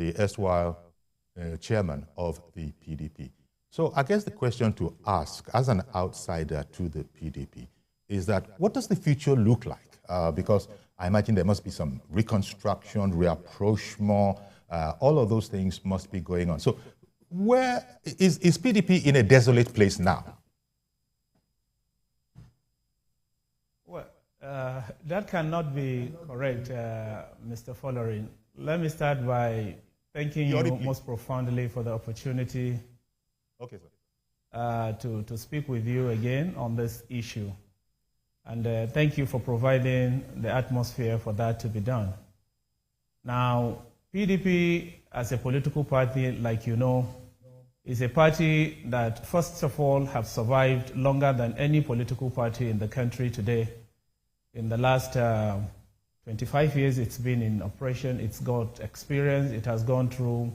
the erstwhile chairman of the PDP. So I guess the question to ask, as an outsider to the PDP, is that what does the future look like? Because I imagine there must be some reconstruction, rapprochement, all of those things must be going on. So where is PDP in a desolate place now? Well, that cannot be correct, Mr. Folarin. Let me start by thanking you most profoundly for the opportunity to speak with you again on this issue. And thank you for providing the atmosphere for that to be done. Now, PDP as a political party, like you know, is a party that, first of all, have survived longer than any political party in the country today. In the last 25 years it's been in operation, it's got experience, it has gone through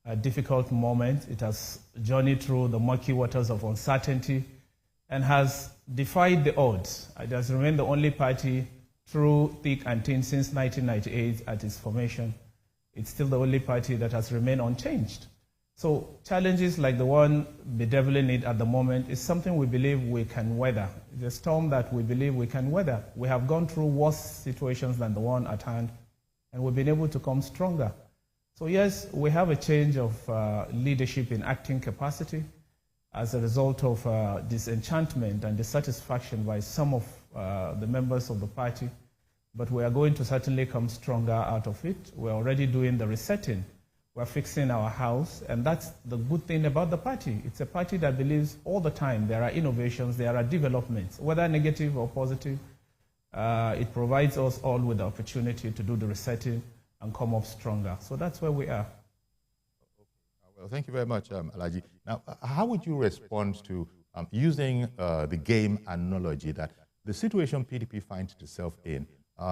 a difficult moment, it has journeyed through the murky waters of uncertainty, and has defied the odds. It has remained the only party through thick and thin since 1998 at its formation. It's still the only party that has remained unchanged. So challenges like the one bedeviling it at the moment is something we believe we can weather. It's a storm that we believe we can weather. We have gone through worse situations than the one at hand, and we've been able to come stronger. So yes, we have a change of leadership in acting capacity as a result of disenchantment and dissatisfaction by some of the members of the party. But we are going to certainly come stronger out of it. We're already doing the resetting. We're fixing our house, and that's the good thing about the party. It's a party that believes all the time there are innovations, there are developments, whether negative or positive. It provides us all with the opportunity to do the resetting and come up stronger. So that's where we are. Well, thank you very much, Alhaji. Now, how would you respond to using the game analogy that the situation PDP finds itself in,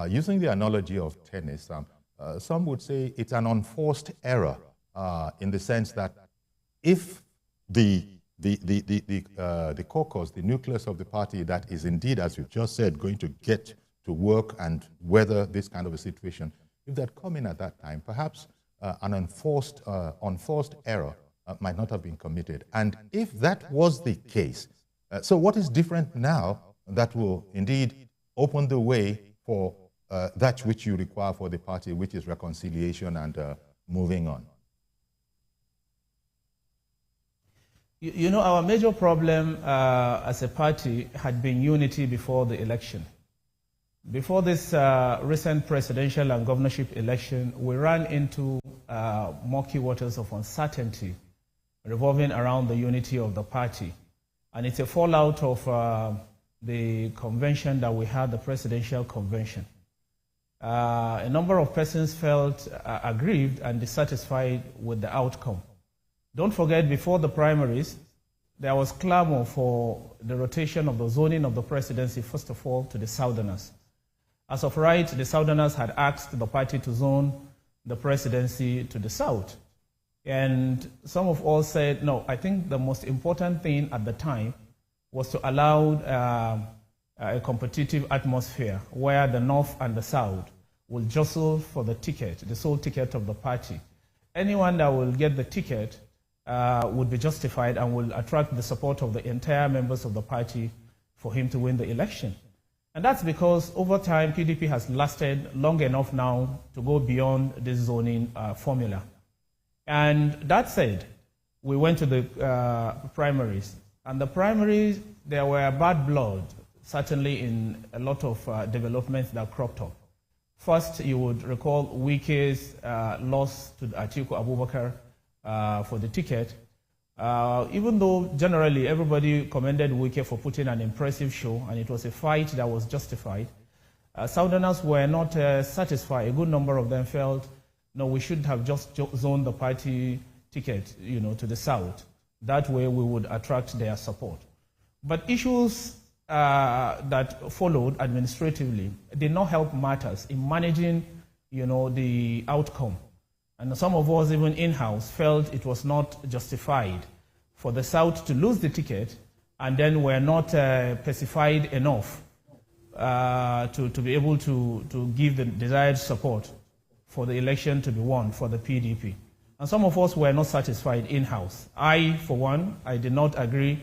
using the analogy of tennis? Some would say it's an unforced error in the sense that if the caucus, the nucleus of the party that is indeed, as you just said, going to get to work and weather this kind of a situation, if they'd come in at that time, perhaps an unforced error might not have been committed. And if that was the case, so what is different now that will indeed open the way for that which you require for the party, which is reconciliation and moving on? You know, our major problem as a party had been unity before the election. Before this recent presidential and governorship election, we ran into murky waters of uncertainty revolving around the unity of the party. And it's a fallout of the convention that we had, the presidential convention. A number of persons felt aggrieved and dissatisfied with the outcome. Don't forget, before the primaries, there was clamor for the rotation of the zoning of the presidency, first of all, to the Southerners. As of right, the Southerners had asked the party to zone the presidency to the South. And some of us said, no, I think the most important thing at the time was to allow a competitive atmosphere where the North and the South will jostle for the ticket, the sole ticket of the party. Anyone that will get the ticket would be justified and will attract the support of the entire members of the party for him to win the election. And that's because over time, PDP has lasted long enough now to go beyond this zoning formula. And that said, we went to the primaries. And the primaries, there were bad blood, certainly in a lot of developments that cropped up. First, you would recall Wike's loss to Atiku Abubakar for the ticket. Even though generally everybody commended Wike for putting an impressive show, and it was a fight that was justified, Southerners were not satisfied. A good number of them felt, no, we should have just zoned the party ticket, to the South. That way we would attract their support. But issues that followed administratively did not help matters in managing, the outcome. And some of us, even in-house, felt it was not justified for the South to lose the ticket, and then were not pacified enough to be able to give the desired support for the election to be won for the PDP. And some of us were not satisfied in-house. I, for one, I did not agree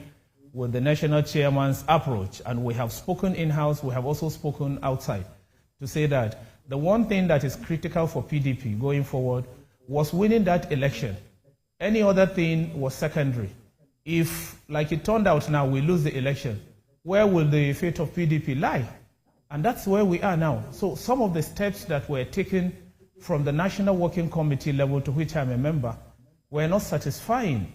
with the national chairman's approach, and we have spoken in-house, we have also spoken outside to say that the one thing that is critical for PDP going forward was winning that election. Any other thing was secondary. If, like it turned out now, we lose the election, where will the fate of PDP lie? And that's where we are now. So some of the steps that were taken from the National Working Committee level, to which I'm a member, were not satisfying.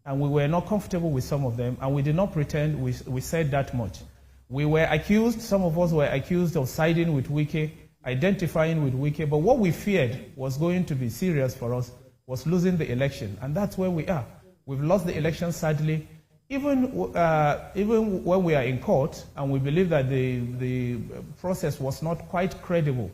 And we were not comfortable with some of them, and we did not pretend we said that much. We were accused, some of us were accused of siding with Wike, identifying with Wike, but what we feared was going to be serious for us was losing the election, and that's where we are. We've lost the election, sadly. Even when we are in court, and we believe that the process was not quite credible,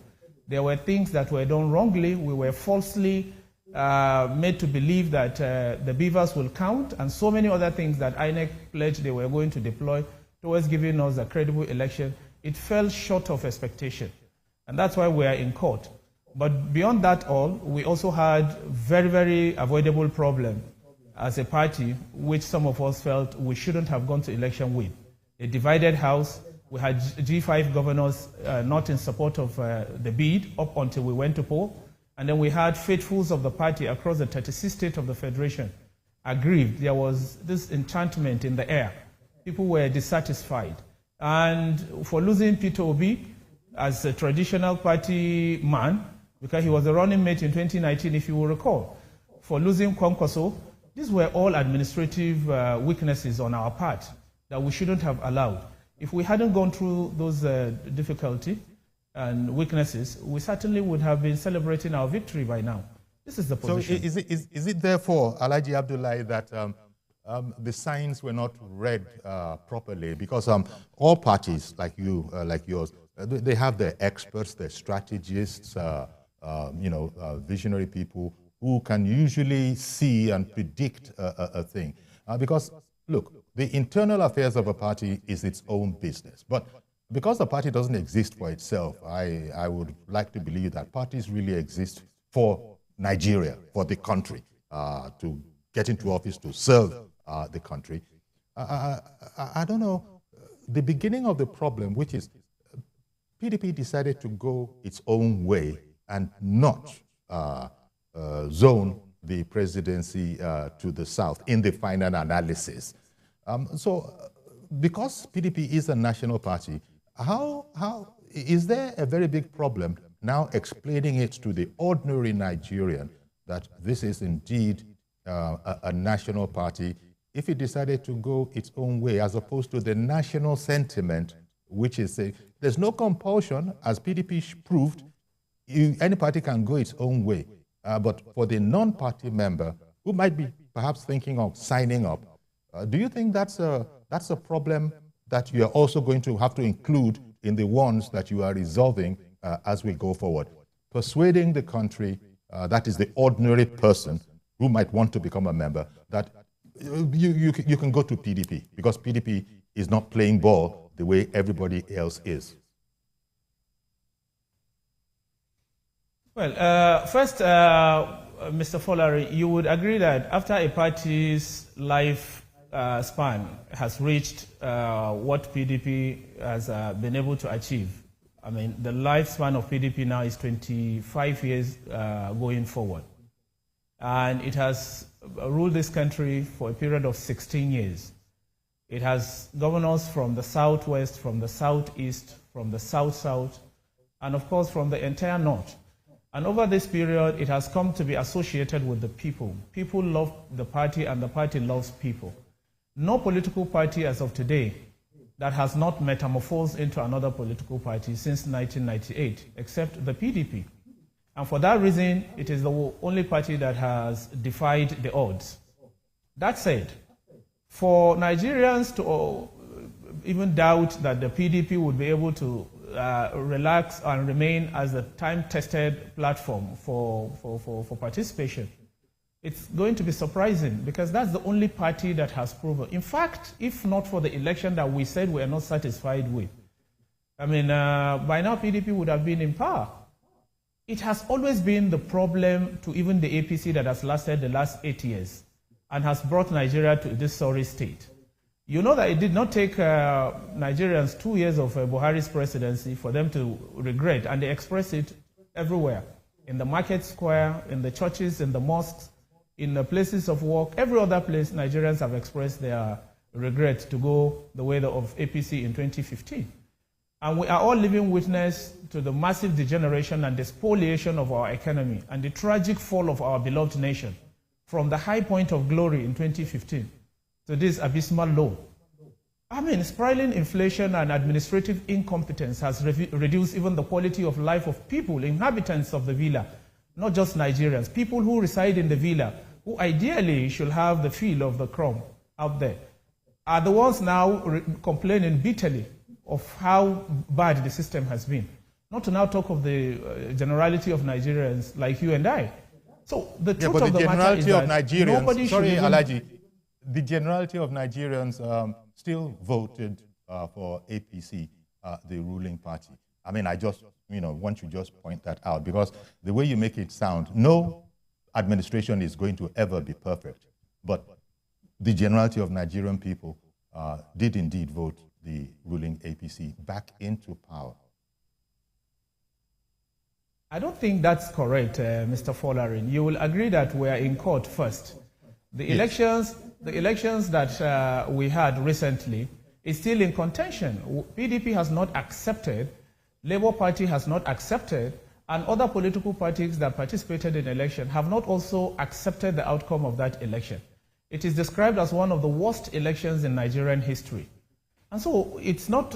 there were things that were done wrongly. We were falsely made to believe that the beavers will count, and so many other things that INEC pledged they were going to deploy towards giving us a credible election. It fell short of expectation, and that's why we are in court. But beyond that all, we also had very, very avoidable problem as a party, which some of us felt we shouldn't have gone to election with. A divided house. We had G5 governors not in support of the bid up until we went to poll. And then we had faithfuls of the party across the 36 states of the Federation aggrieved. There was this enchantment in the air. People were dissatisfied. And for losing Peter Obi as a traditional party man, because he was a running mate in 2019, if you will recall, for losing Kwankwaso, these were all administrative weaknesses on our part that we shouldn't have allowed. If we hadn't gone through those difficulty and weaknesses, we certainly would have been celebrating our victory by now. This is the position. So is it therefore, Alhaji Abdullahi, that the signs were not read properly? Because all parties like you, like yours, they have their experts, their strategists, visionary people who can usually see and predict a thing. Because, look, the internal affairs of a party is its own business. But because the party doesn't exist for itself, I would like to believe that parties really exist for Nigeria, for the country, to get into office, to serve the country. I don't know, the beginning of the problem, which is PDP decided to go its own way and not zone the presidency to the south in the final analysis. Because PDP is a national party, how is there a very big problem now explaining it to the ordinary Nigerian that this is indeed a national party if it decided to go its own way, as opposed to the national sentiment, which is there's no compulsion, as PDP proved, any party can go its own way. But for the non-party member who might be perhaps thinking of signing up, do you think that's a problem that you are also going to have to include in the ones that you are resolving as we go forward? Persuading the country, that is the ordinary person who might want to become a member, that you can go to PDP, because PDP is not playing ball the way everybody else is. Well, first, Mr. Folarin, you would agree that after a party's life span has reached what PDP has been able to achieve, I mean, the lifespan of PDP now is 25 years going forward. And it has ruled this country for a period of 16 years. It has governors from the southwest, from the southeast, from the south-south, and of course from the entire north. And over this period, it has come to be associated with the people. People love the party, and the party loves people. No political party as of today that has not metamorphosed into another political party since 1998, except the PDP. And for that reason, it is the only party that has defied the odds. That said, for Nigerians to even doubt that the PDP would be able to relax and remain as a time-tested platform for participation, it's going to be surprising, because that's the only party that has proven. In fact, if not for the election that we said we are not satisfied with, I mean, by now PDP would have been in power. It has always been the problem to even the APC that has lasted the last 8 years and has brought Nigeria to this sorry state. You know that it did not take Nigerians 2 years of Buhari's presidency for them to regret, and they express it everywhere, in the market square, in the churches, in the mosques, in the places of work, every other place Nigerians have expressed their regret to go the way of APC in 2015. And we are all living witness to the massive degeneration and spoliation of our economy and the tragic fall of our beloved nation from the high point of glory in 2015 to this abysmal low. I mean, spiraling inflation and administrative incompetence has reduced even the quality of life of people, inhabitants of the villa, not just Nigerians, people who reside in the villa, who ideally should have the feel of the crumb out there, are the ones now complaining bitterly of how bad the system has been. Not to now talk of the generality of Nigerians like you and I. So the truth of the matter is that nobody should even... Alhaji, the generality of Nigerians still voted for APC, the ruling party. I mean, I just, want to just point that out, because the way you make it sound, no administration is going to ever be perfect, but the generality of Nigerian people did indeed vote the ruling APC back into power. I don't think that's correct, Mr. Folarin. You will agree that we are in court first. The elections that we had recently is still in contention. PDP has not accepted, Labour Party has not accepted, and other political parties that participated in the election have not also accepted the outcome of that election. It is described as one of the worst elections in Nigerian history. And so it's not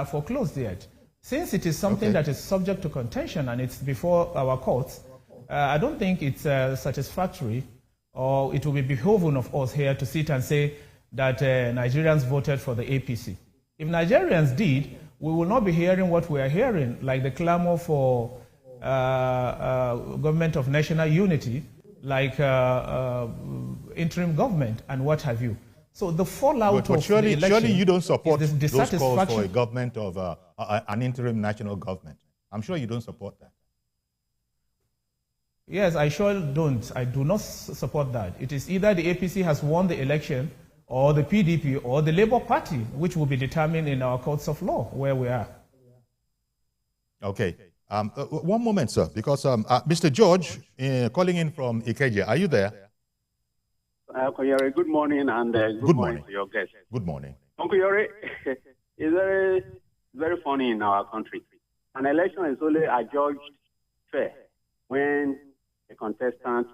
foreclosed yet. Since it is something that is subject to contention and it's before our courts, I don't think it's satisfactory, or it will be behoven of us here to sit and say that Nigerians voted for the APC. If Nigerians did, we will not be hearing what we are hearing, like the clamor for government of national unity, like interim government and what have you. So the fallout of surely, the election, surely you don't support those calls for a government of an interim national government. I'm sure you don't support that. Yes, I sure don't. I do not support that. It is either the APC has won the election, or the PDP, or the Labour Party, which will be determined in our courts of law where we are. Okay. One moment, sir, because Mr. George, calling in from Ikeja, are you there? Uncle Yori, good morning, and good morning to your guests. Good morning. Uncle Yori, it's very, very funny in our country. An election is only adjudged fair when the contestant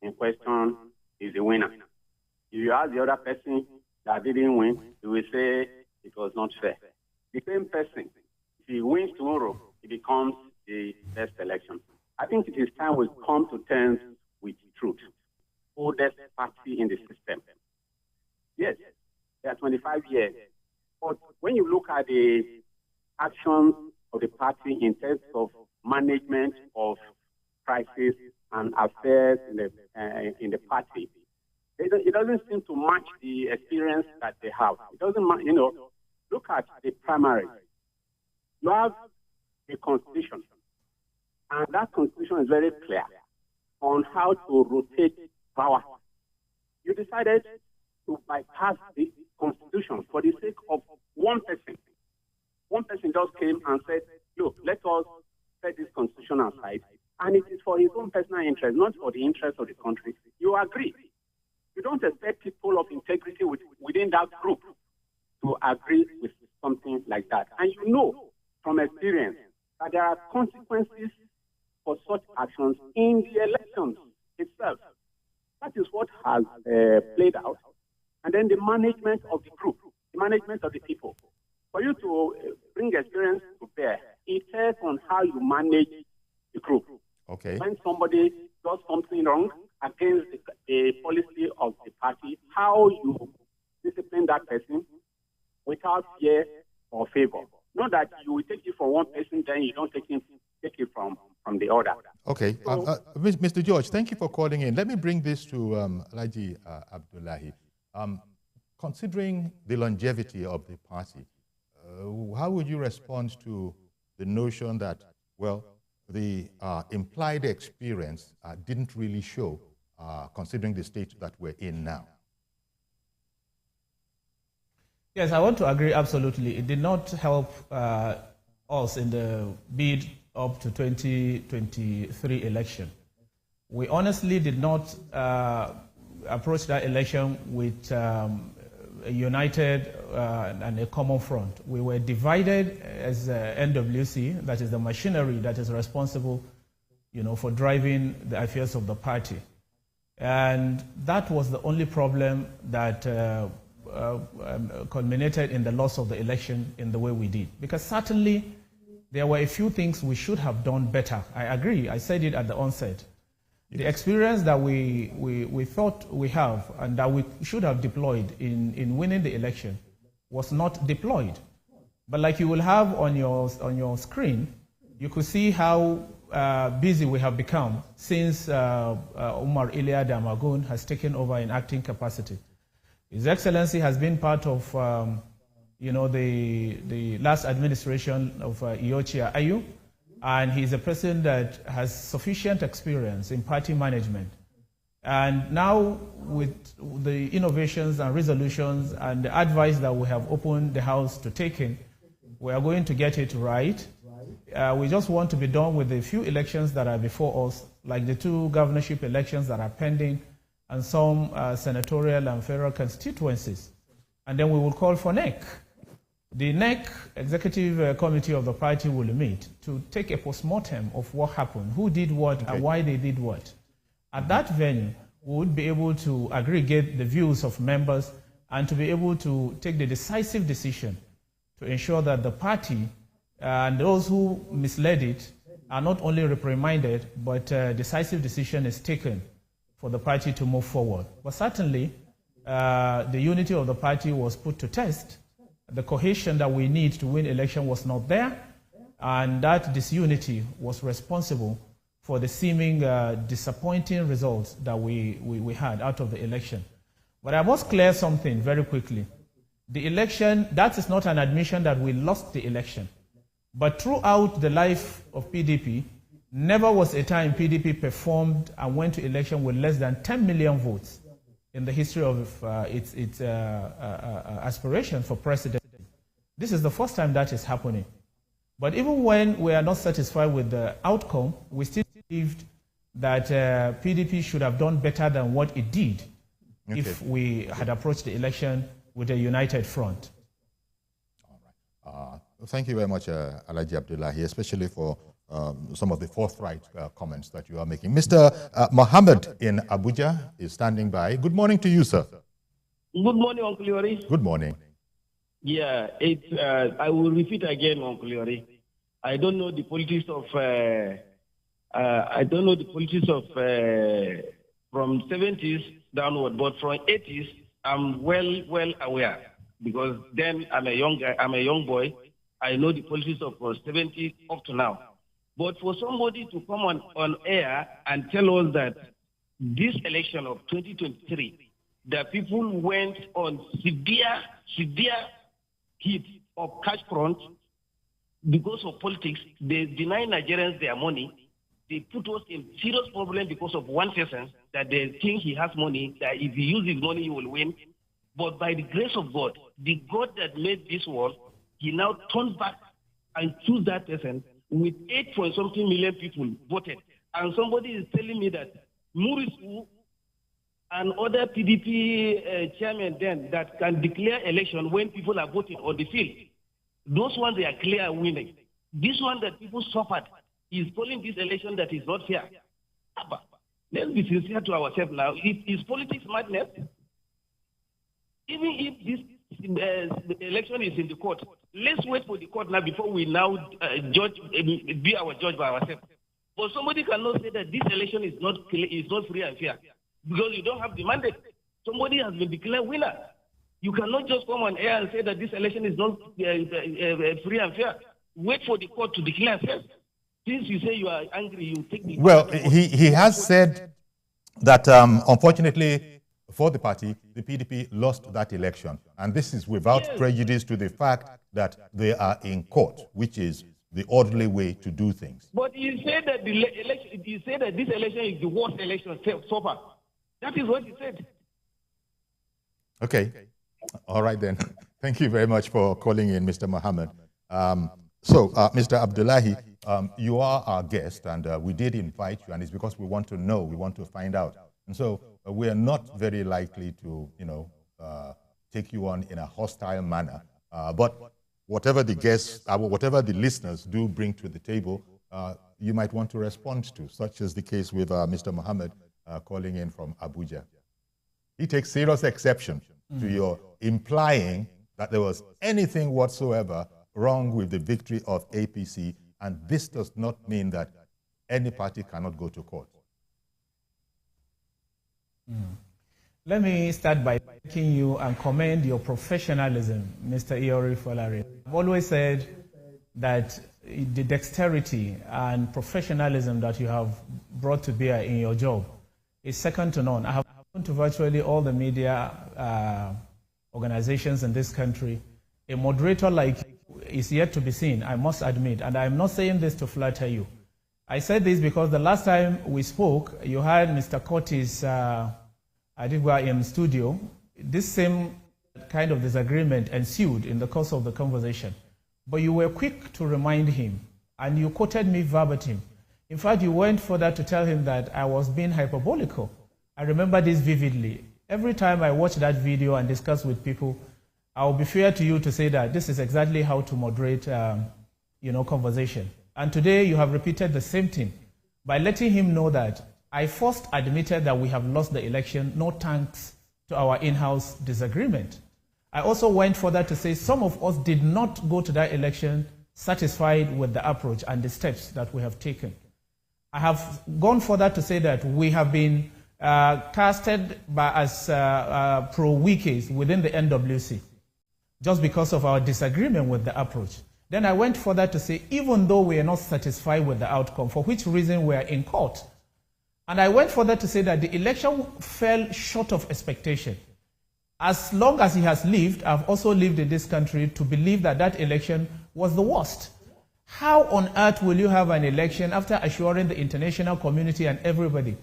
in question is the winner. If you ask the other person that didn't win, he will say it was not fair. The same person, if he wins tomorrow, it becomes the best election. I think it is time we come to terms with truth. Oldest party in the system. Yes, they are 25 years. But when you look at the actions of the party in terms of management of crisis and affairs in the party, it doesn't seem to match the experience that they have. It doesn't match, look at the primary. You have a constitution, and that constitution is very clear on how to rotate power. You decided to bypass the constitution for the sake of one person. One person just came and said, look, let us set this constitution aside, and it is for his own personal interest, not for the interest of the country. You agree. You don't expect people of integrity within that group to agree with something like that. And you know from experience that there are consequences for such actions in the elections itself. That is what has played out. And then the management of the group, the management of the people. For you to bring experience to bear, it tells on how you manage the group. Okay. When somebody does something wrong against the policy of the party, how you discipline that person without fear or favor. Not that you will take it from one person, then you don't take it from the other. Okay. Mr. George, thank you for calling in. Let me bring this to Alhaji Abdullahi. Considering the longevity of the party, how would you respond to the notion that, well, the implied experience didn't really show, considering the state that we're in now. Yes, I want to agree absolutely. It did not help us in the bid up to 2023 election. We honestly did not approach that election with a united and a common front. We were divided as NWC, that is the machinery that is responsible, for driving the affairs of the party. And that was the only problem that culminated in the loss of the election in the way we did. Because certainly there were a few things we should have done better. I agree, I said it at the onset. The experience that we thought we have and that we should have deployed in winning the election was not deployed. But like you will have on your screen, you could see how busy we have become since Umar Iliad Damagun has taken over in acting capacity. His Excellency has been part of the last administration of Yori Ayu, and he's a person that has sufficient experience in party management. And now with the innovations and resolutions and the advice that we have opened the House to take in, we are going to get it right. We just want to be done with the few elections that are before us, like the 2 governorship elections that are pending and some senatorial and federal constituencies. And then we will call for NEC. The NEC Executive Committee of the party will meet to take a postmortem of what happened, who did what, and why they did what. At that venue, we would be able to aggregate the views of members and to be able to take the decisive decision to ensure that the party and those who misled it are not only reprimanded, but a decisive decision is taken for the party to move forward. But certainly, the unity of the party was put to test. The cohesion that we need to win election was not there, and that disunity was responsible for the seeming disappointing results that we had out of the election. But I must clear something very quickly. The election, that is not an admission that we lost the election. But throughout the life of PDP, never was a time PDP performed and went to election with less than 10 million votes in the history of its aspiration for presidency. This is the first time that is happening. But even when we are not satisfied with the outcome, we still believed that PDP should have done better than what it did if we had approached the election with a united front. All right. Thank you very much, Alhaji Abdullahi, especially for some of the forthright comments that you are making. Mr. Mohammed in Abuja is standing by. Good morning to you, sir. Good morning, Uncle Yori. Good morning. Yeah, I will repeat again, Uncle Yori. I don't know the politics of from 70s downward, but from 80s, I'm well aware, because then I'm a young boy. I know the politics of 70s up to now. But for somebody to come on air and tell us that this election of 2023, that people went on severe hit of cash front because of politics, they deny Nigerians their money. They put us in serious problem because of one person, that they think he has money, that if he uses money, he will win. But by the grace of God, the God that made this world, he now turned back and chose that person with 8-point-something million people voted. And somebody is telling me that Murisu and other PDP chairmen then that can declare election when people are voting on the field, those ones, they are clear winning. This one that people suffered is calling this election that is not fair. Let's be sincere to ourselves now. Is politics madness? Even if this election is in the court, let's wait for the court now before we now be our judge by ourselves. But somebody cannot say that this election is not free and fair, because you don't have the mandate. Somebody has been declared winner. You cannot just come on air and say that this election is not free and fair. Wait for the court to declare first. Since you say you are angry, you take the... Well, he has said that, unfortunately, for the party, the PDP lost that election. And this is without prejudice to the fact that they are in court, which is the orderly way to do things. But you said that this election is the worst election so far. That is what you said. Okay. All right then. Thank you very much for calling in, Mr. Mohammed. Mr. Abdullahi, you are our guest, and we did invite you, and it's because we want to know, we want to find out. And so we are not very likely to, take you on in a hostile manner. But whatever the guests, whatever the listeners do bring to the table, you might want to respond to, such as the case with Mr. Mohammed calling in from Abuja. He takes serious exception to your implying that there was anything whatsoever wrong with the victory of APC, and this does not mean that any party cannot go to court. Let me start by thanking you and commend your professionalism, Mr. Yori Folarin. I've always said that the dexterity and professionalism that you have brought to bear in your job is second to none. I have gone to virtually all the media organizations in this country. A moderator like you is yet to be seen, I must admit, and I'm not saying this to flatter you. I said this because the last time we spoke, you had Mr. Curtis Adigwa in studio. This same kind of disagreement ensued in the course of the conversation. But you were quick to remind him, and you quoted me verbatim. In fact, you went further to tell him that I was being hyperbolical. I remember this vividly. Every time I watch that video and discuss with people, I will be fair to you to say that this is exactly how to moderate, conversation. And today you have repeated the same thing by letting him know that I first admitted that we have lost the election, no thanks to our in-house disagreement. I also went further to say some of us did not go to that election satisfied with the approach and the steps that we have taken. I have gone further to say that we have been casted as pro-wikis within the NWC just because of our disagreement with the approach. Then I went further to say, even though we are not satisfied with the outcome, for which reason we are in court. And I went further to say that the election fell short of expectation. As long as he has lived, I've also lived in this country to believe that that election was the worst. How on earth will you have an election after assuring the international community and everybody?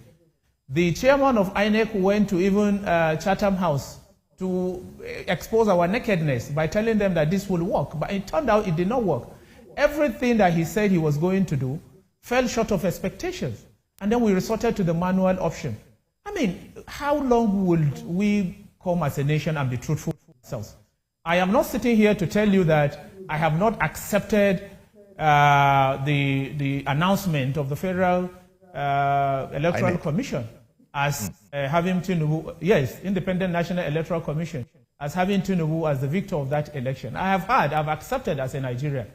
The chairman of INEC went to even Chatham House to expose our nakedness by telling them that this will work. But it turned out it did not work. Everything that he said he was going to do fell short of expectations. And then we resorted to the manual option. I mean, how long would we come as a nation and be truthful to ourselves? I am not sitting here to tell you that I have not accepted the announcement of the Federal Electoral Commission as having Tinubu, yes, Independent National Electoral Commission, as having Tinubu as the victor of that election. I've accepted as a Nigerian.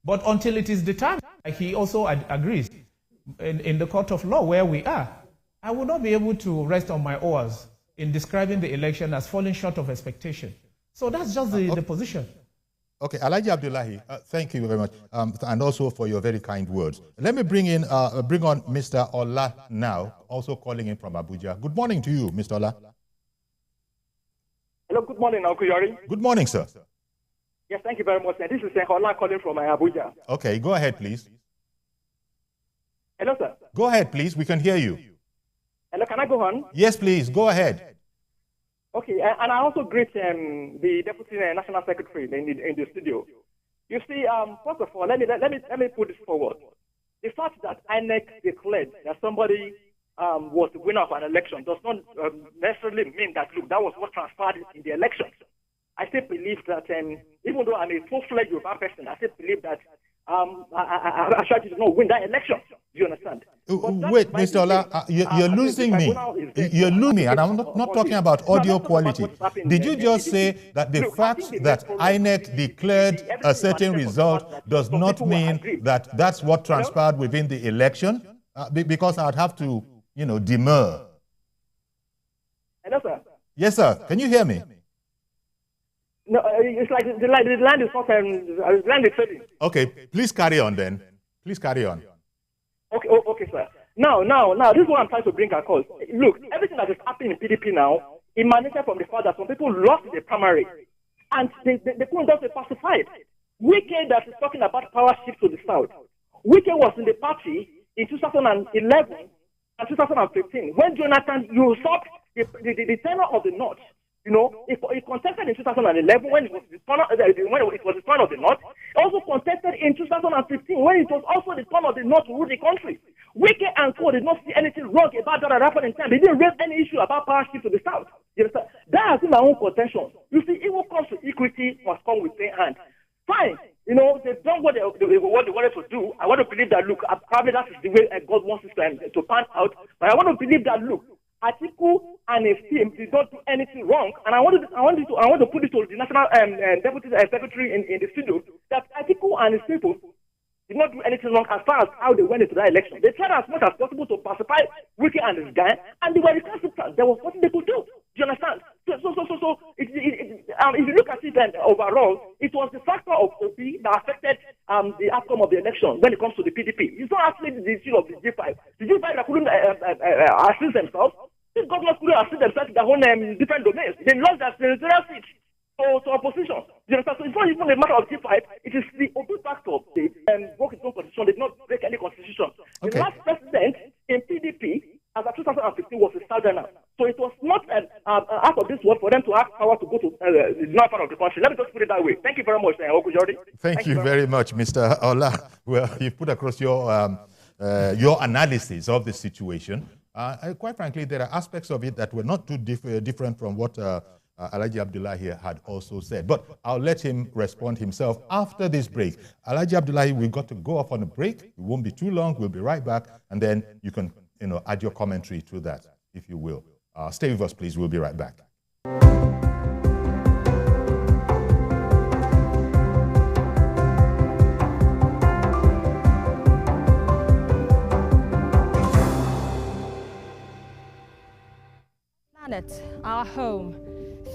But until it is determined, like he also agrees, in the court of law where we are, I will not be able to rest on my oars in describing the election as falling short of expectation. So that's just the position. Okay, Alhaji Abdullahi, thank you very much, and also for your very kind words. Let me bring on Mr. Ola now, also calling in from Abuja. Good morning to you, Mr. Ola. Hello, good morning, Uncle Yori. Good morning, sir. Yes, thank you very much. This is Ola calling from Abuja. Okay, go ahead, please. Hello, sir. Go ahead, please. We can hear you. Hello, can I go on? Yes, please. Go ahead. Okay, and I also greet the Deputy National Secretary in the studio. You see, first of all, let me put this forward. The fact that INEC declared that somebody was the winner of an election does not necessarily mean that, look, that was what transpired in the election. I still believe that, even though I'm a full-fledged Yoruba person, I still believe that I tried to not win that election. Do you understand? Wait, Mr. Ola, you're losing me. You're losing me, and I'm not talking about audio quality. Did you just say that the fact that INEC declared a certain result does not mean that that's what transpired within the election? Because I'd have to, demur. Hello, sir. Yes, sir. Can you hear me? No, it's like the land is not the land is failing. Okay, please carry on then. Please carry on. Okay, sir. Now, this is what I'm trying to bring across. Look, everything that is happening in PDP now emanated from the fact that some people lost the primary, and they couldn't just be pacified. Wike that is talking about power shift to the south. Wike was in the party in 2011 and 2015 when Jonathan usurped the tenor of the North. You know, he contested in 2011 when it was the turn of the North. He also contested in 2015 when it was also the turn of the North to rule the country. Wike and Co did not see anything wrong about that happened in time. They didn't raise any issue about power shift to the south. You understand? That has been my own contention. You see, if it comes to equity, must come with same hand. Fine. You know, they've done what they wanted to do. I want to believe that, look, probably that is the way God wants it to pan out. But I want to believe that, look, Atiku and his team did not do anything wrong. And I want to put it to the National Deputy Secretary in the studio that Atiku and his people did not do anything wrong as far as how they went into that election. They tried as much as possible to pacify Wike and his guy, and they were recalcitrant. There was nothing they could do. Do you understand? So if you look at it then overall, it was the factor of OP that affected the outcome of the election when it comes to the PDP. It's not actually the issue of the G5. The G5 that couldn't assist themselves. These governors couldn't assist themselves in their own different domains. They lost their senatorial seats to opposition. You understand? So it's not even a matter of G5. It is the OP factor. They broke its own constitution. They did not break any constitution. Okay. The last president in PDP, as of 2015, was a southerner. So it was not out of this world for them to ask power to go to the north part of the country. Let me just put it that way. Thank you very much, Yori. Thank you very much, Mr. Ola. Well, you put across your analysis of the situation. Quite frankly, there are aspects of it that were not too different from what Alhaji Abdullahi had also said. But I'll let him respond himself after this break. Alhaji Abdullahi, we've got to go off on a break. It won't be too long. We'll be right back. And then you can add your commentary to that, if you will. Stay with us, please. We'll be right back. Planet, our home,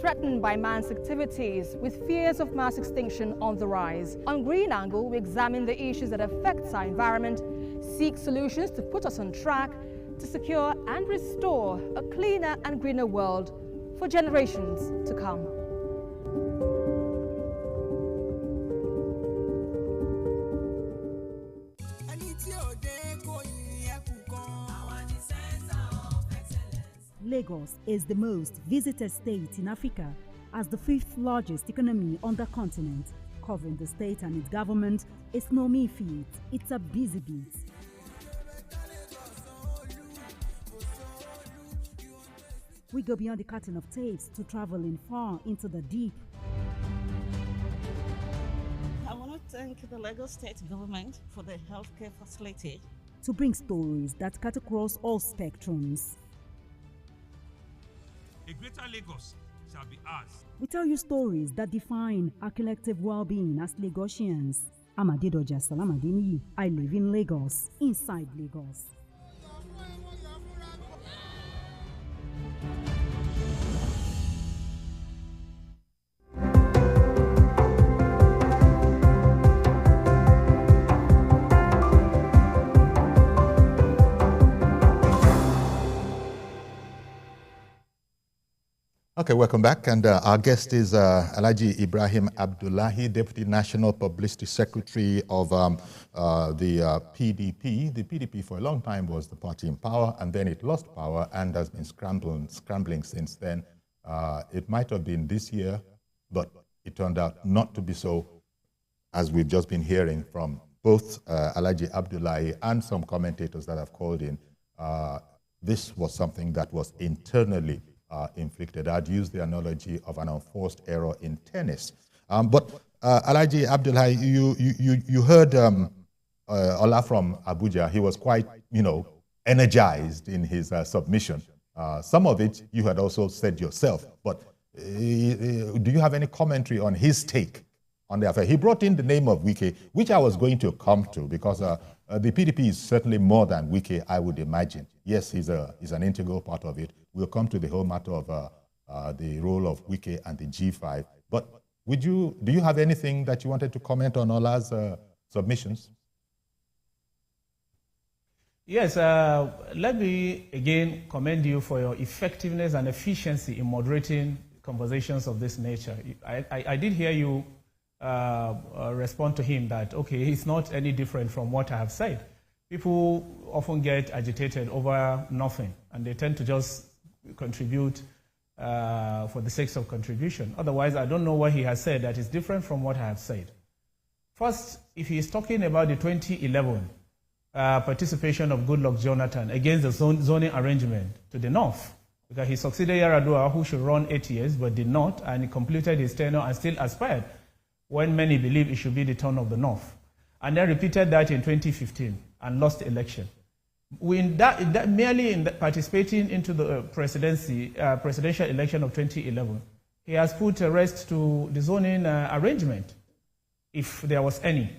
threatened by man's activities with fears of mass extinction on the rise. On Green Angle, we examine the issues that affect our environment, seek solutions to put us on track to secure and restore a cleaner and greener world for generations to come. Lagos is the most visited state in Africa as the 5th largest economy on the continent. Covering the state and its government is no mean feat, it's a busy beat. We go beyond the curtain of tapes to traveling far into the deep. I want to thank the Lagos state government for the healthcare facility. To bring stories that cut across all spectrums. A greater Lagos shall be ours. We tell you stories that define our collective well-being as Lagosians. I'm Adedoja Salamadini. I live in Lagos, inside Lagos. Okay, welcome back. And our guest is Alhaji Ibrahim Abdullahi, Deputy National Publicity Secretary of the PDP. The PDP for a long time was the party in power, and then it lost power and has been scrambling since then. It might have been this year, but it turned out not to be so, as we've just been hearing from both Alhaji Abdullahi and some commentators that have called in. This was something that was internally inflicted. I'd use the analogy of an unforced error in tennis. But Alhaji Abdullahi, you heard Ola from Abuja. He was quite, energized in his submission. Some of it you had also said yourself. But do you have any commentary on his take on the affair? He brought in the name of Wike, which I was going to come to, because the PDP is certainly more than Wike, I would imagine. Yes, he's an integral part of it. We'll come to the whole matter of the role of Wike and the G5. But do you have anything that you wanted to comment on Ola's submissions? Yes, let me again commend you for your effectiveness and efficiency in moderating conversations of this nature. I did hear you respond to him that, okay, it's not any different from what I have said. People often get agitated over nothing, and they tend to just contribute for the sake of contribution. Otherwise, I don't know what he has said that is different from what I have said. First, if he is talking about the 2011 participation of Goodluck Jonathan against the zoning arrangement to the north, because he succeeded Yar'Adua, who should run 8 years but did not, and he completed his tenure and still aspired when many believe it should be the turn of the north. And then repeated that in 2015 and lost the election. Merely in participating into the presidential election of 2011, he has put a rest to the zoning arrangement, if there was any.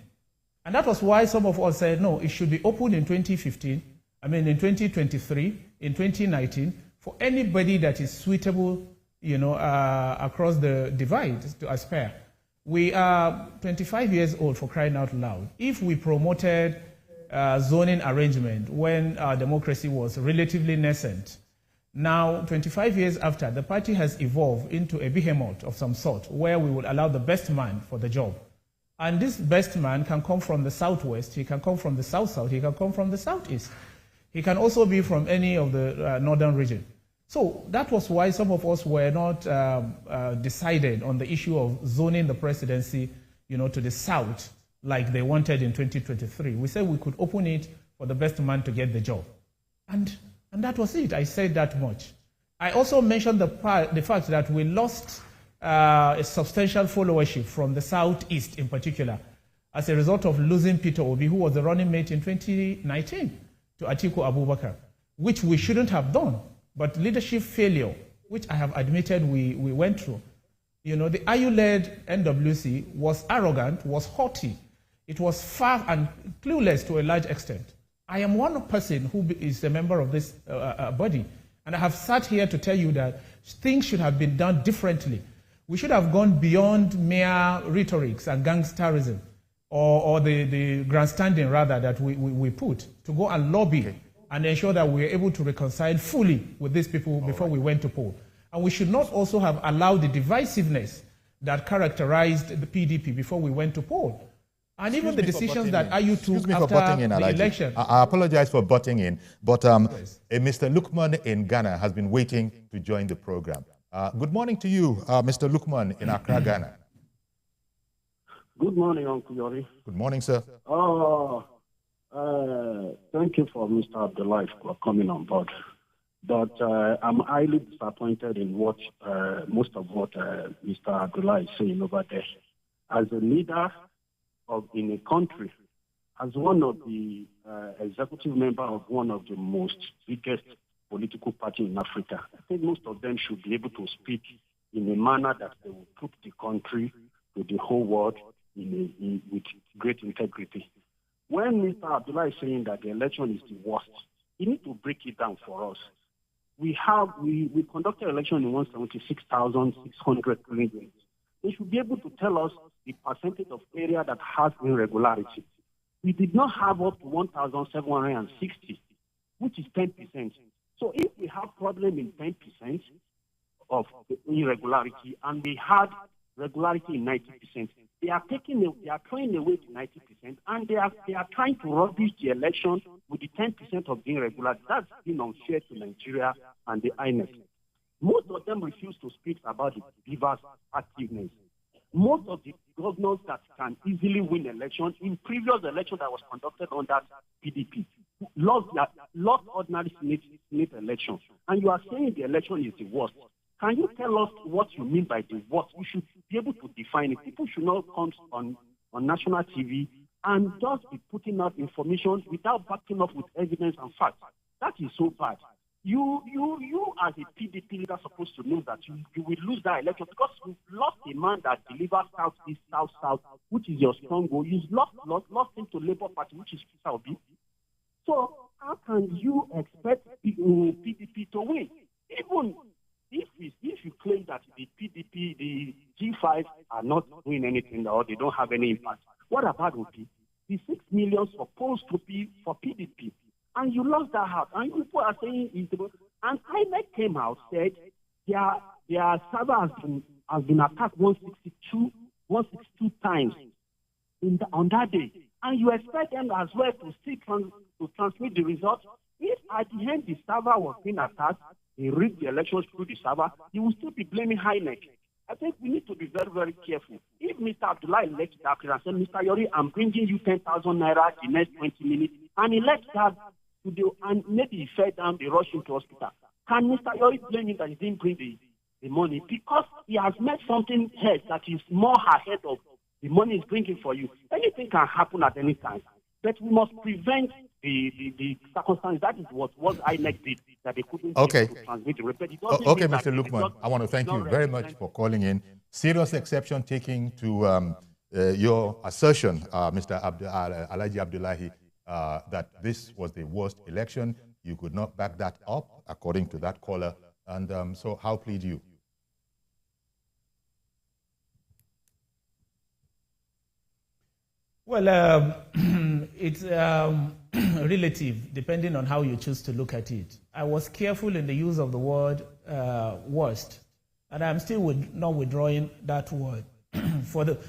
And that was why some of us said, no, it should be opened in 2015, in 2023, in 2019, for anybody that is suitable, across the divide to aspire. We are 25 years old, for crying out loud. If we promoted zoning arrangement when our democracy was relatively nascent, now 25 years after, the party has evolved into a behemoth of some sort where we would allow the best man for the job. And this best man can come from the southwest, he can come from the south-south, he can come from the southeast. He can also be from any of the northern region. So that was why some of us were not decided on the issue of zoning the presidency, to the south, like they wanted in 2023. We said we could open it for the best man to get the job. And that was it. I said that much. I also mentioned the fact that we lost a substantial followership from the southeast in particular as a result of losing Peter Obi, who was the running mate in 2019 to Atiku Abubakar, which we shouldn't have done. But leadership failure, which I have admitted we went through. The IU-led NWC was arrogant, was haughty. It was far and clueless to a large extent. I am one person who is a member of this body, and I have sat here to tell you that things should have been done differently. We should have gone beyond mere rhetorics and gangsterism, or the grandstanding, rather, that we put, to go and lobby and ensure that we are able to reconcile fully with these people before we went to poll. And we should not also have allowed the divisiveness that characterized the PDP before we went to poll. And even the decisions that IU took after the election. I apologize for butting in, but Mr. Lukman in Ghana has been waiting to join the program. Good morning to you, Mr. Lukman in Accra, Ghana. Good morning, Uncle Yori. Good morning, sir. Thank you for Mr. Abdullahi for coming on board. But I'm highly disappointed in most of what Mr. Abdullahi is saying over there. As a leader in a country, as one of the executive member of one of the most biggest political party in Africa, I think most of them should be able to speak in a manner that they will put the country to the whole world with great integrity. When Mr. Abdullah is saying that the election is the worst, he needs to break it down for us. We conducted election in 176,600 polling units. They should be able to tell us the percentage of area that has irregularity. We did not have up to 1,760, which is 10%. So if we have problem in 10% of the irregularity and we had regularity in 90%, they are throwing away the 90%, and they are trying to rubbish the election with the 10% of the irregularity. That's been unfair to Nigeria and the INEC. Most of them refuse to speak about the beavers' activeness. Most of the governors that can easily win election in previous election that was conducted under PDP lost ordinary Senate election. And you are saying the election is the worst. Can you tell us what you mean by the worst? We should be able to define it. People should not come on national TV and just be putting out information without backing up with evidence and facts. That is so bad. You as a PDP leader are supposed to know that you will lose that election because you lost a man that delivers South-East, South-South, which is your strong goal. You lost him to Labour Party, which is Peter Obi. So how can you expect PDP to win? Even if you claim that the PDP, the G5 are not doing anything or they don't have any impact, what about OP? The 6 million supposed to be for PDP, and you lost that out. And people are saying, and INEC came out, said their server has been attacked 162 162 times on that day. And you expect them as well to still transmit the results. If at the end the server was being attacked, they read the elections through the server, you will still be blaming INEC. I think we need to be very, very careful. If Mr. Abdullah elects that and says, Mr. Yori, I'm bringing you 10,000 naira the next 20 minutes, and he lets that to the, and maybe he fell down, they rush him to hospital. Can Mr. Yori blame him that he didn't bring the money? Because he has made something else that is more ahead of the money he's bringing for you. Anything can happen at any time. But we must prevent the circumstance. That is what INEC did, that they couldn't transmit the report. Okay, Mr. Lukman, I want to thank you very much for calling in. Serious exception taking to your assertion, Mr. Alhaji Abdullahi, that this was the worst election. You could not back that up, according to that caller. And so how plead you? Well, it's relative, depending on how you choose to look at it. I was careful in the use of the word worst, and I'm still not withdrawing that word. For the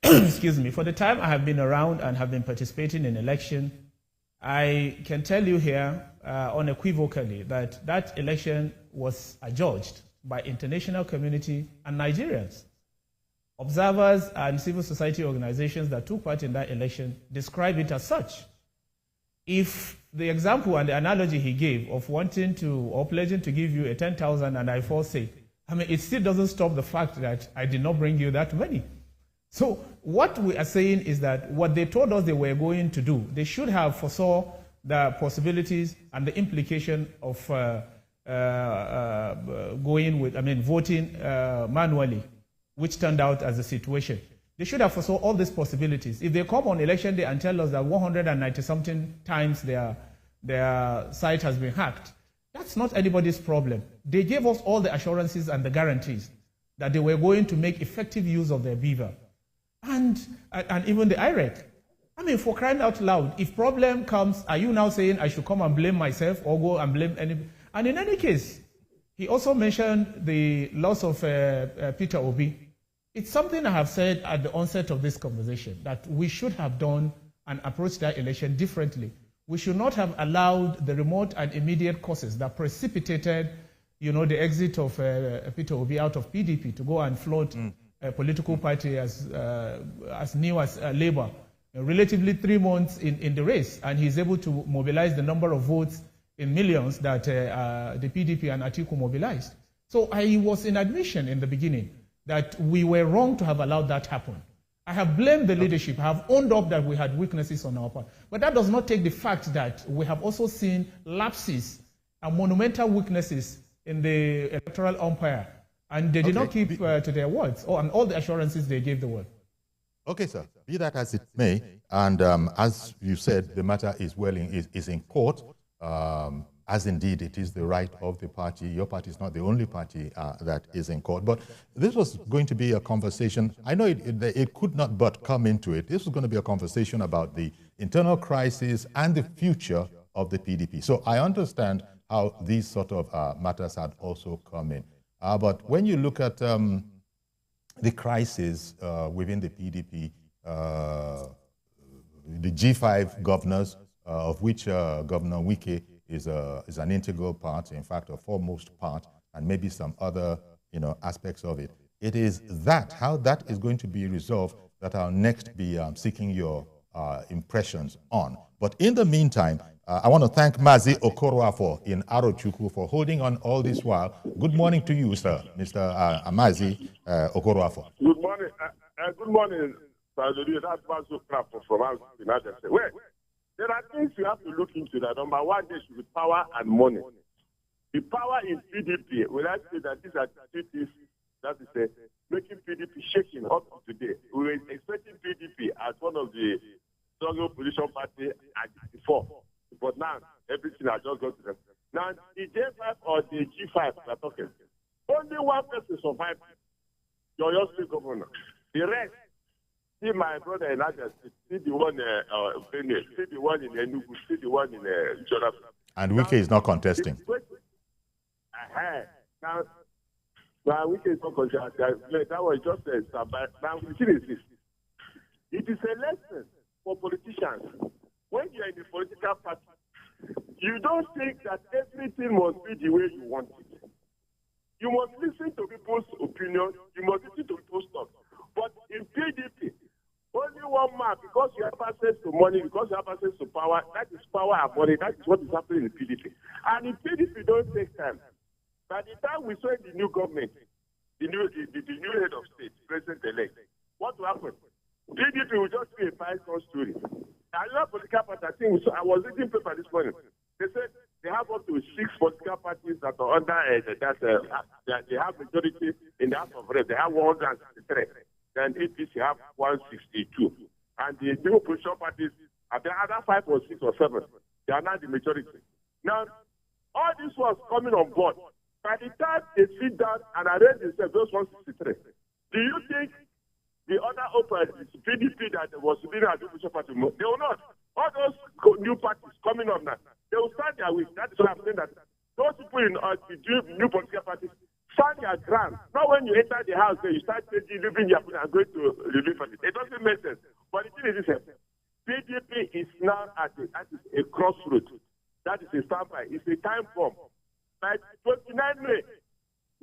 excuse me, for the time I have been around and have been participating in election, I can tell you here unequivocally that that election was adjudged by international community and Nigerians. Observers and civil society organizations that took part in that election describe it as such. If the example and the analogy he gave of wanting to or pledging to give you a 10,000 and I forsake, I mean, it still doesn't stop the fact that I did not bring you that money. So what we are saying is that what they told us they were going to do, they should have foresaw the possibilities and the implication of voting manually, which turned out as a situation. They should have foresaw all these possibilities. If they come on election day and tell us that 190-something times their site has been hacked, that's not anybody's problem. They gave us all the assurances and the guarantees that they were going to make effective use of their beaver. And even the IREC. I mean, for crying out loud, if problem comes, are you now saying I should come and blame myself or go and blame anybody? And in any case, he also mentioned the loss of Peter Obi. It's something I have said at the onset of this conversation, that we should have done and approached that election differently. We should not have allowed the remote and immediate causes that precipitated, the exit of Peter Obi out of PDP to go and float a political party as new as Labour, relatively 3 months in the race, and he's able to mobilize the number of votes in millions that the PDP and Atiku mobilized. So I was in admission in the beginning that we were wrong to have allowed that happen. I have blamed the leadership. I have owned up that we had weaknesses on our part. But that does not take the fact that we have also seen lapses and monumental weaknesses in the electoral umpire. And they did not keep to their words and all the assurances they gave the world. Okay, sir. Be that as it may, and as you said, the matter is in court. As indeed it is the right of the party. Your party is not the only party that is in court. But this was going to be a conversation. I know it could not but come into it. This was going to be a conversation about the internal crisis and the future of the PDP. So I understand how these sort of matters had also come in. But when you look at the crisis within the PDP, the G5 governors, of which Governor Wike is an integral part, in fact, a foremost part, and maybe some other aspects of it. It is how that is going to be resolved that I'll next be seeking your impressions on. But in the meantime, I want to thank Mazi Okoroafo in Arochukwu for holding on all this while. Good morning to you, sir, Mr. Mazi Okoroafo. Good morning. Good morning, Sir. That's Mazi Okoroafo from United States. Wait. There are things you have to look into. That number one, there should be power and money. The power in PDP, when I say that these are activities that is making PDP shaking up to today. We were expecting PDP as one of the stronger opposition party before. But now, everything has just gone to them. Now, the J5 or the G5 we're talking, only one person survived, your state governor. The rest, see my brother in Niger, see the one in Benue, see the one in Enugu, see the one in Jonathan. And Wike is not contesting. Now, Well, we can talk about that was just a now the thing is this. It is a lesson for politicians. When you are in the political party, you don't think that everything must be the way you want it. You must listen to people's opinions. You must listen to people's thoughts. But in PDP, only one man, because you have access to money, because you have access to power, that is power and money. That is what is happening in PDP. And in PDP, don't take time. By the time we saw the new government, the new head of state, president-elect, what will happen? PDP will just be a five-star story. Another political party, I was reading paper this morning. They said they have up to 6 political parties that are under they have majority in the House of Reps. They have 163. Then APC have 162. And the new opposition parties, the other 5 or 6 or 7, they are not the majority. Now, all this was coming on board. By the time they sit down and arrange themselves, those 163, do you think the other PDP that was leading the opposition party, they will not? All those new parties coming up now, they will start their way. That is what I'm saying, that those people in the new political parties stand their ground. Not when you enter the house, you start leaving your food and going to the new party. It doesn't make sense. But the thing is this, PDP is now at a crossroads. That is a standby. It's a time bomb. By 29 May,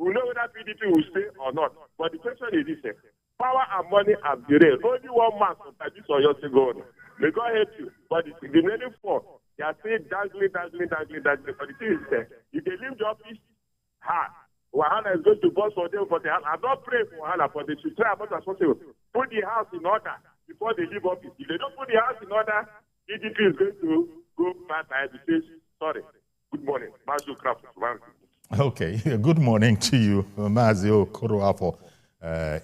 we know whether PDP will stay or not. But the question is this, power and money are derailed. Only one man sometimes this or your thing going on. May God help you. But the remaining 4, they are still dangling. But the thing is, if they leave the office, Wahala is going to bust for them. I'm not praying for Wahala, but they should try as much as possible. Put the house in order before they leave office. If they don't put the house in order, PDP is going to go bye-bye and say, sorry. Good morning. Okay. Good morning to you, Mazio Kuruafo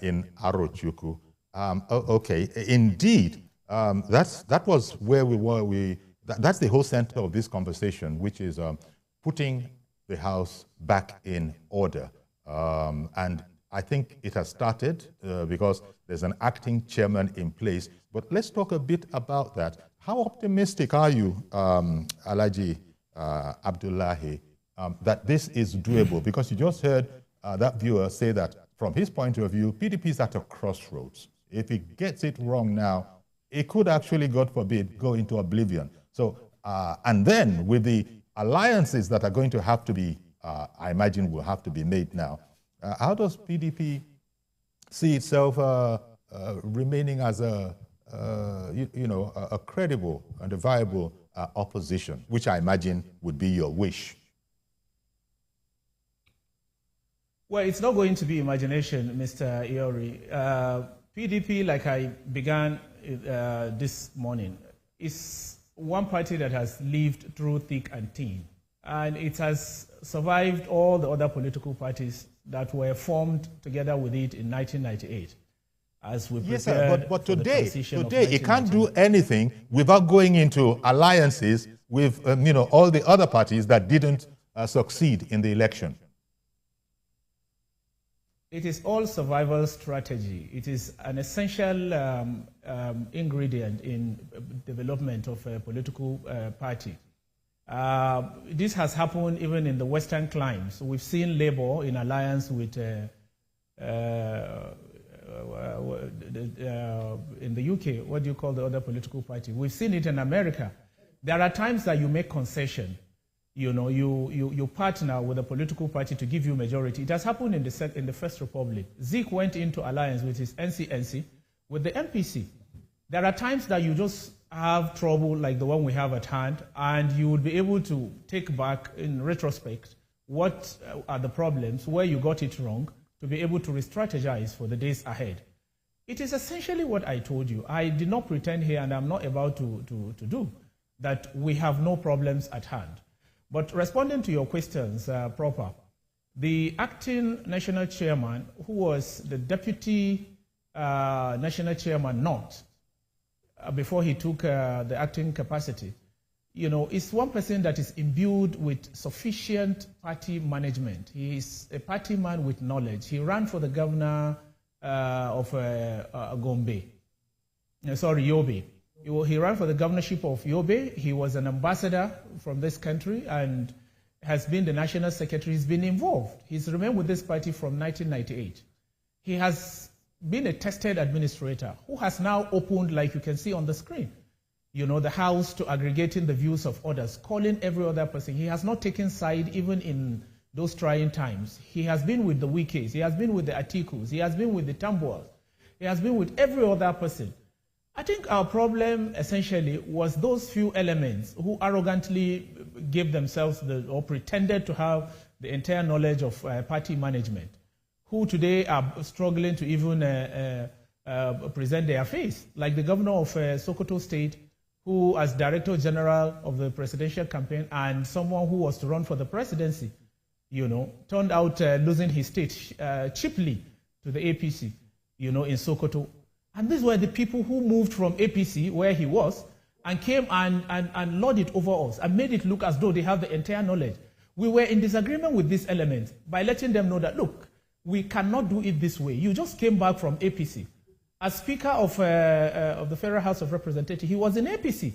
in Arochukwu. Okay. Indeed, that was where we were. That's the whole center of this conversation, which is putting the House back in order. And I think it has started because there's an acting chairman in place. But let's talk a bit about that. How optimistic are you, Alhaji Abdullahi, that this is doable? Because you just heard that viewer say that from his point of view, PDP is at a crossroads. If he gets it wrong now, it could actually, God forbid, go into oblivion. So, and then with the alliances that are going to have to be, I imagine will have to be made now, how does PDP see itself remaining as a credible and a viable opposition, which I imagine would be your wish? Well, it's not going to be imagination, Mr. Yori. PDP, like I began this morning, is one party that has lived through thick and thin. And it has survived all the other political parties that were formed together with it in 1998. As we yes, sir, but today it can't do anything without going into alliances with all the other parties that didn't succeed in the election. It is all survival strategy. It is an essential ingredient in development of a political party. This has happened even in the Western climes. We've seen Labour in alliance with in the UK, what do you call the other political party? We've seen it in America. There are times that you make concession. You partner with a political party to give you majority. It has happened in the First Republic. Zik went into alliance with his NCNC with the MPC. There are times that you just have trouble like the one we have at hand, and you would be able to take back in retrospect what are the problems, where you got it wrong, to be able to re-strategize for the days ahead. It is essentially what I told you. I did not pretend here, and I'm not about to do, that we have no problems at hand. But responding to your questions proper, the acting national chairman, who was the deputy national chairman before he took the acting capacity, is one person that is imbued with sufficient party management. He is a party man with knowledge. He ran for the governor of Yobe. He ran for the governorship of Yobe. He was an ambassador from this country, and has been the national secretary. He's been involved. He's remained with this party from 1998. He has been a tested administrator who has now opened, like you can see on the screen, the House to aggregating the views of others, calling every other person. He has not taken side even in those trying times. He has been with the Wikis. He has been with the Atikus. He has been with the Tambuwals. He has been with every other person. I think our problem essentially was those few elements who arrogantly gave themselves or pretended to have the entire knowledge of party management, who today are struggling to even present their face, like the governor of Sokoto State, who as Director General of the presidential campaign and someone who was to run for the presidency, turned out losing his state cheaply to the APC, in Sokoto. And these were the people who moved from APC, where he was, and came and lorded over us and made it look as though they have the entire knowledge. We were in disagreement with these elements by letting them know that, look, we cannot do it this way. You just came back from APC. As Speaker of the Federal House of Representatives, he was in APC.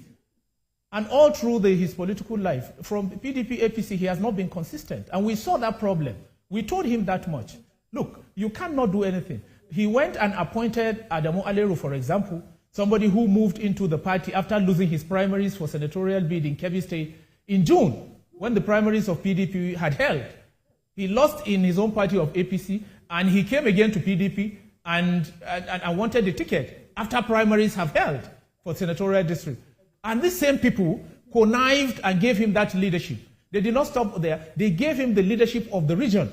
And all through his political life, from PDP, APC, he has not been consistent. And we saw that problem. We told him that much. Look, you cannot do anything. He went and appointed Adamu Aleru, for example, somebody who moved into the party after losing his primaries for senatorial bid in Kebbi State in June, when the primaries of PDP had held. He lost in his own party of APC, and he came again to PDP and wanted the ticket after primaries have held for senatorial district. And these same people connived and gave him that leadership. They did not stop there. They gave him the leadership of the region.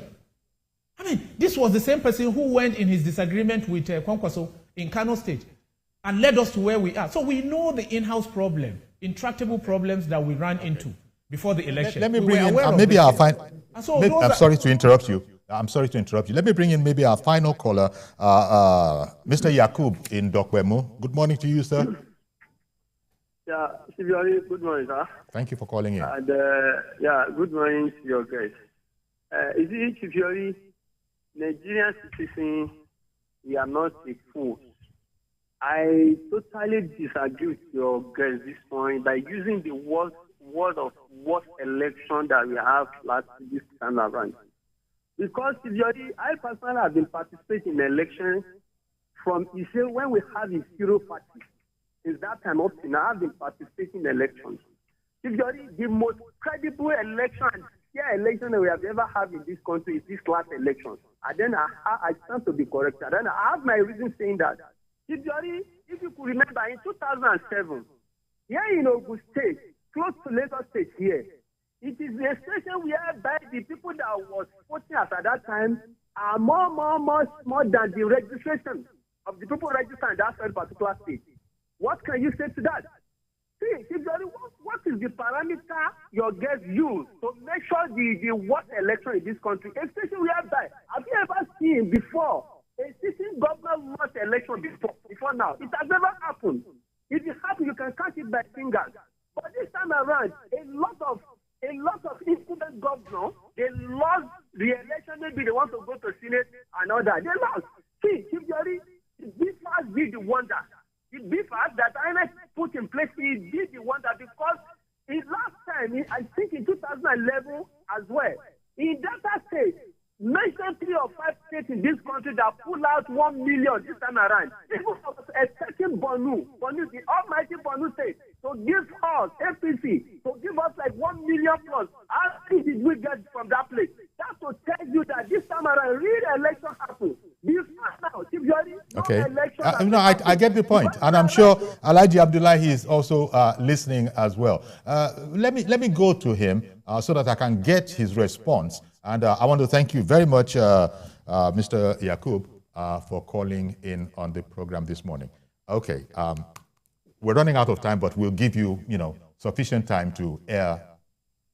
I mean, this was the same person who went in his disagreement with Kwankwaso in Kano State and led us to where we are. So we know the in-house problem, intractable problems that we ran into before the election. Let me bring in, maybe our final... I'm sorry to interrupt you. Let me bring in maybe our final caller, Mr. Yakub in Dokwemo. Good morning to you, sir. Yeah, Yori, good morning, sir. Thank you for calling in. And good morning to your guest. Is it, Yori, Nigerian citizens, we are not a fool. I totally disagree with your guest this morning by using the word of worst election that we have this time around. Because I personally have been participating in elections from Israel when we have a zero party. Since that time up to now, I've been participating in elections. The most credible election and fair election that we have ever had in this country is this last election. And then I stand to be corrected. And I have my reason saying that. If you could remember, in 2007, here in Ogun State, close to Lagos State here, it is a station whereby the people that was voting at that time are more than the registration of the people registered in that particular state. What can you say to that? See, what is the parameter your guests use to make sure the worst election in this country, especially whereby, have you ever seen before a sitting governor lost election before now? It has never happened. If it happens, you can count it by fingers. But this time around, a lot of incumbent governors, they lost the election. Maybe they want to go to Senate and all that. They lost. See, this has been the wonder. The BFAS that INEC put in place, it did the wonder because last time, I think in 2011 as well, in Delta State, mention 3 or 5 states in this country that pull out 1 million this time around. People are expecting Bonu, the almighty Bonu State, to give us, APC, to give us like 1 million plus. How did we get from that place? That's to tell you that this time around, real election happens. Okay. I get the point, and I'm sure Alhaji Abdullahi is also listening as well. Let me go to him so that I can get his response. And I want to thank you very much, Mr. Yakub, for calling in on the program this morning. Okay, we're running out of time, but we'll give you, sufficient time to air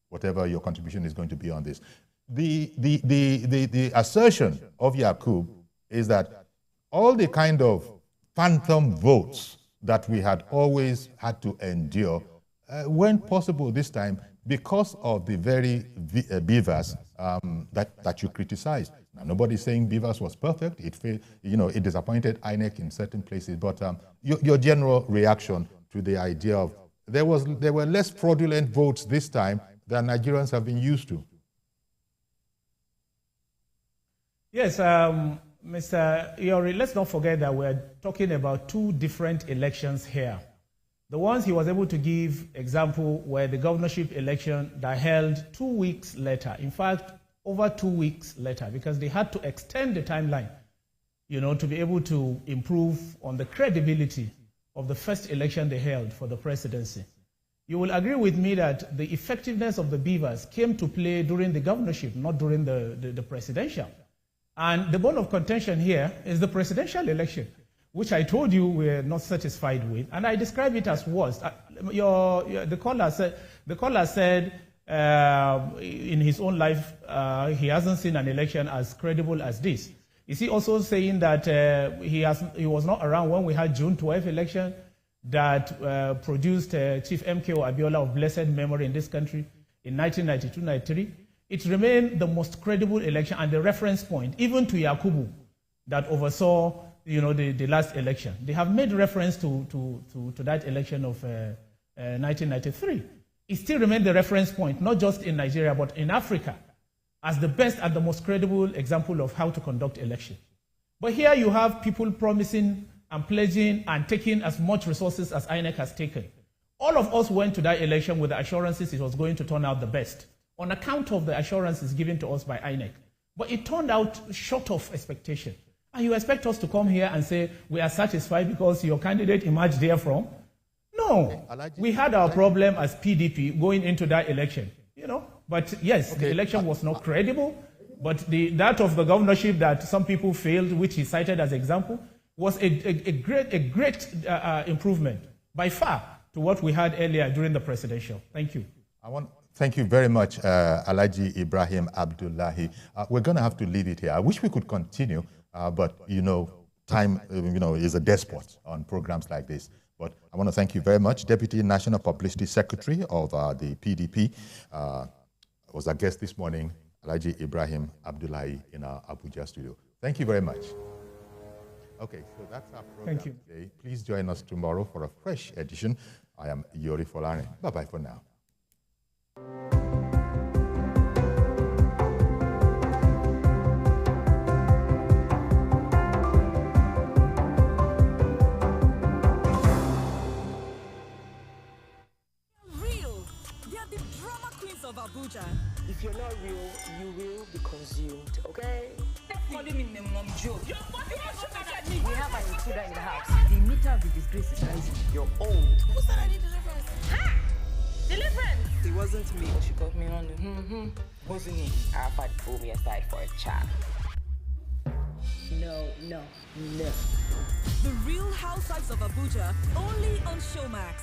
whatever your contribution is going to be on this. The assertion of Yakub is that all the kind of phantom votes that we had always had to endure weren't possible this time because of the very BVAS that you criticized. Now, nobody's saying BVAS was perfect. It failed, it disappointed INEC in certain places. But your general reaction to the idea of there were less fraudulent votes this time that Nigerians have been used to. Yes, Mr. Yori, let's not forget that we're talking about two different elections here. The ones he was able to give example were the governorship election that held 2 weeks later. In fact, over 2 weeks later, because they had to extend the timeline, to be able to improve on the credibility of the first election they held for the presidency. You will agree with me that the effectiveness of the beavers came to play during the governorship, not during the presidential. And the bone of contention here is the presidential election, which I told you we're not satisfied with, and I describe it as worst. The caller said in his own life he hasn't seen an election as credible as this. Is he also saying that he was not around when we had June 12th election that produced Chief MKO Abiola of blessed memory in this country in 1992-93? It remained the most credible election and the reference point, even to Yakubu, that oversaw the last election. They have made reference to that election of 1993. It still remains the reference point, not just in Nigeria, but in Africa, as the best and the most credible example of how to conduct election. But here you have people promising and pledging and taking as much resources as INEC has taken. All of us went to that election with the assurances it was going to turn out the best, on account of the assurances given to us by INEC. But it turned out short of expectation. And you expect us to come here and say, we are satisfied because your candidate emerged therefrom? No. We had our problem as PDP going into that election. But yes, the election was not credible, but that of the governorship that some people failed, which he cited as example, was a great improvement by far to what we had earlier during the presidential. Thank you. Thank you very much, Alhaji Ibrahim Abdullahi. We're going to have to leave it here. I wish we could continue, but time is a despot on programs like this. But I want to thank you very much. Deputy National Publicity Secretary of the PDP was our guest this morning, Alhaji Ibrahim Abdullahi, in our Abuja studio. Thank you very much. Okay, so that's our program today. Please join us tomorrow for a fresh edition. I am Yori Folarin. Bye-bye for now. Abuja. If you're not real, you will be consumed, okay? Stop calling me my mom joke. We have an intruder in the house. The meter of the disgrace is rising. You're old. Who said I need deliverance? Ha! Deliverance! It wasn't me. She got me on the wasn't me. Arafat pulled me aside for a chat. No. The Real Housewives of Abuja, only on Showmax.